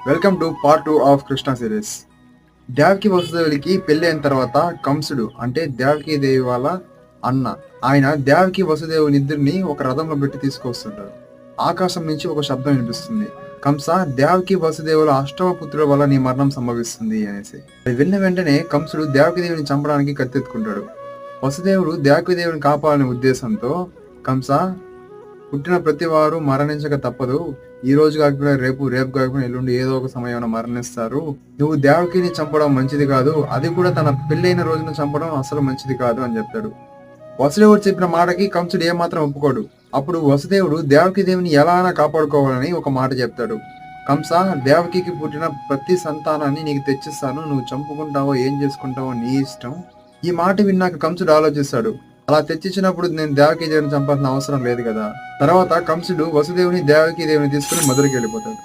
Welcome to part 2 of Krishna series. Devaki వసుదేవులకి పెళ్లి అయిన తర్వాత కంసుడు అంటే దేవకి దేవి వాళ్ళ అన్న ఆయన దేవకి వసుదేవుని ఇద్దరిని ఒక రథంలో పెట్టి తీసుకొస్తుంటారు. ఆకాశం నుంచి ఒక శబ్దం వినిపిస్తుంది. కంస, దేవకి వసుదేవుల అష్టమ పుత్రుల వల్ల నీ మరణం సంభవిస్తుంది అనేసి. అది విన్న వెంటనే కంసుడు దేవకి దేవిని చంపడానికి కత్తెత్తుకుంటాడు. వసుదేవుడు దేవకి దేవిని కాపాడనే ఉద్దేశంతో, కంస, పుట్టిన ప్రతి వారు మరణించక తప్పదు. ఈ రోజు కాకపోయినా రేపు, రేపు కాకపోయినా ఎల్లుండి ఏదో ఒక సమయంలో మరణిస్తారు. నువ్వు దేవకిని చంపడం మంచిది కాదు, అది కూడా తన పెళ్ళైన రోజున చంపడం అసలు మంచిది కాదు అని చెప్తాడు. వసుదేవుడు చెప్పిన మాటకి కంసుడు ఏమాత్రం ఒప్పుకోడు. అప్పుడు వసుదేవుడు దేవకి దేవిని ఎలా అయినా కాపాడుకోవాలని ఒక మాట చెప్తాడు. కంస, దేవకికి పుట్టిన ప్రతి సంతానాన్ని నీకు తెచ్చిస్తాను, నువ్వు చంపుకుంటావో ఏం చేసుకుంటావో నీ ఇష్టం. ఈ మాట విన్నాక కంసుడు ఆలోచిస్తాడు. అలా తెచ్చిచ్చినప్పుడు నేను దేవకి దేవిని చంపాల్సిన అవసరం లేదు కదా. తర్వాత కంసుడు వసుదేవుని దేవకి దేవిని తీసుకుని మధురకి వెళ్ళిపోతాడు.